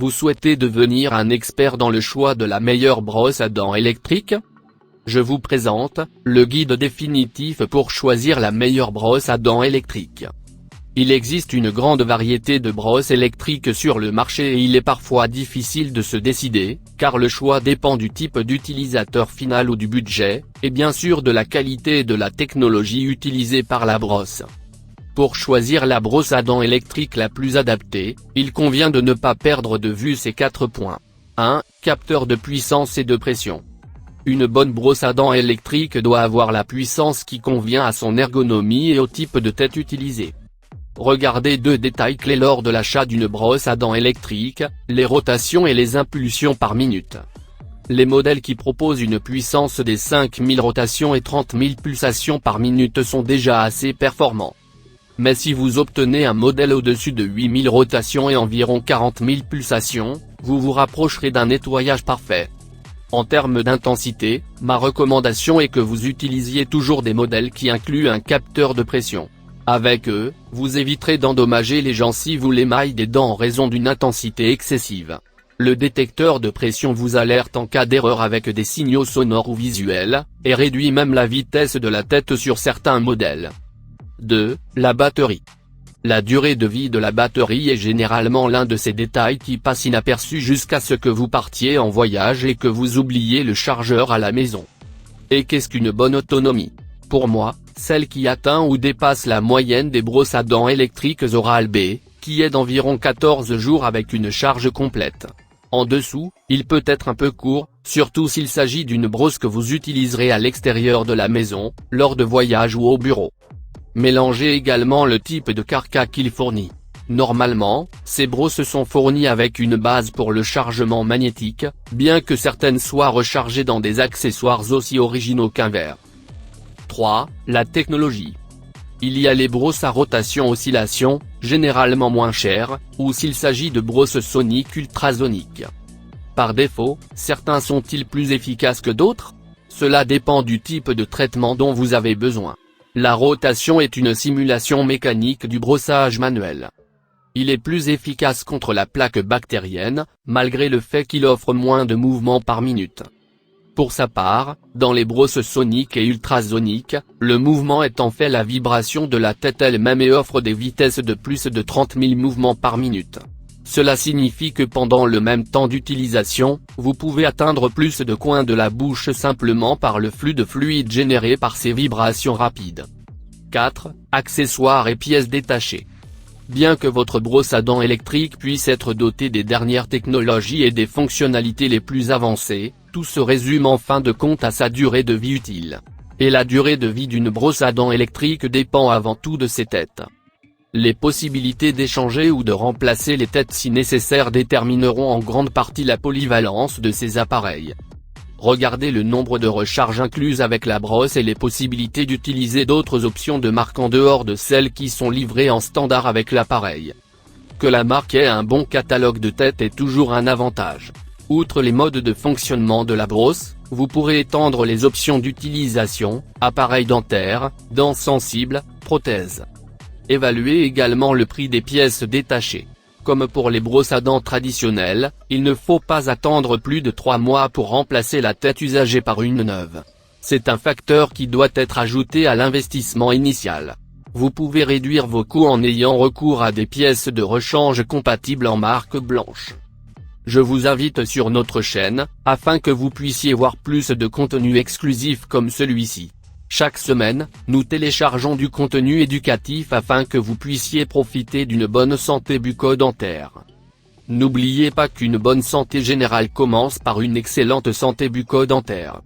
Vous souhaitez devenir un expert dans le choix de la meilleure brosse à dents électrique? Je vous présente le guide définitif pour choisir la meilleure brosse à dents électrique. Il existe une grande variété de brosses électriques sur le marché et il est parfois difficile de se décider, car le choix dépend du type d'utilisateur final ou du budget, et bien sûr de la qualité et de la technologie utilisée par la brosse. Pour choisir la brosse à dents électrique la plus adaptée, il convient de ne pas perdre de vue ces 4 points. 1. Capteur de puissance et de pression. Une bonne brosse à dents électrique doit avoir la puissance qui convient à son ergonomie et au type de tête utilisée. Regardez 2 détails clés lors de l'achat d'une brosse à dents électrique, les rotations et les impulsions par minute. Les modèles qui proposent une puissance des 5000 rotations et 30 000 pulsations par minute sont déjà assez performants. Mais si vous obtenez un modèle au-dessus de 8000 rotations et environ 40 000 pulsations, vous vous rapprocherez d'un nettoyage parfait. En termes d'intensité, ma recommandation est que vous utilisiez toujours des modèles qui incluent un capteur de pression. Avec eux, vous éviterez d'endommager les gencives ou l'émail des dents en raison d'une intensité excessive. Le détecteur de pression vous alerte en cas d'erreur avec des signaux sonores ou visuels, et réduit même la vitesse de la tête sur certains modèles. 2. La batterie. La durée de vie de la batterie est généralement l'un de ces détails qui passe inaperçu jusqu'à ce que vous partiez en voyage et que vous oubliez le chargeur à la maison. Et qu'est-ce qu'une bonne autonomie? Pour moi, celle qui atteint ou dépasse la moyenne des brosses à dents électriques Oral-B, qui est d'environ 14 jours avec une charge complète. En dessous, il peut être un peu court, surtout s'il s'agit d'une brosse que vous utiliserez à l'extérieur de la maison, lors de voyages ou au bureau. Mélangez également le type de carcas qu'il fournit. Normalement, ces brosses sont fournies avec une base pour le chargement magnétique, bien que certaines soient rechargées dans des accessoires aussi originaux qu'un verre. 3. La technologie. Il y a les brosses à rotation oscillation, généralement moins chères, ou s'il s'agit de brosses soniques ultrasoniques. Par défaut, certains sont-ils plus efficaces que d'autres? Cela dépend du type de traitement dont vous avez besoin. La rotation est une simulation mécanique du brossage manuel. Il est plus efficace contre la plaque bactérienne, malgré le fait qu'il offre moins de mouvements par minute. Pour sa part, dans les brosses soniques et ultrasoniques, le mouvement est en fait la vibration de la tête elle-même et offre des vitesses de plus de 30 000 mouvements par minute. Cela signifie que pendant le même temps d'utilisation, vous pouvez atteindre plus de coins de la bouche simplement par le flux de fluide généré par ces vibrations rapides. 4. Accessoires et pièces détachées. Bien que votre brosse à dents électrique puisse être dotée des dernières technologies et des fonctionnalités les plus avancées, tout se résume en fin de compte à sa durée de vie utile. Et la durée de vie d'une brosse à dents électrique dépend avant tout de ses têtes. Les possibilités d'échanger ou de remplacer les têtes si nécessaire détermineront en grande partie la polyvalence de ces appareils. Regardez le nombre de recharges incluses avec la brosse et les possibilités d'utiliser d'autres options de marque en dehors de celles qui sont livrées en standard avec l'appareil. Que la marque ait un bon catalogue de têtes est toujours un avantage. Outre les modes de fonctionnement de la brosse, vous pourrez étendre les options d'utilisation, appareil dentaire, dents sensibles, prothèses. Évaluez également le prix des pièces détachées. Comme pour les brosses à dents traditionnelles, il ne faut pas attendre plus de 3 mois pour remplacer la tête usagée par une neuve. C'est un facteur qui doit être ajouté à l'investissement initial. Vous pouvez réduire vos coûts en ayant recours à des pièces de rechange compatibles en marque blanche. Je vous invite sur notre chaîne, afin que vous puissiez voir plus de contenu exclusif comme celui-ci. Chaque semaine, nous téléchargeons du contenu éducatif afin que vous puissiez profiter d'une bonne santé bucco-dentaire. N'oubliez pas qu'une bonne santé générale commence par une excellente santé bucco-dentaire.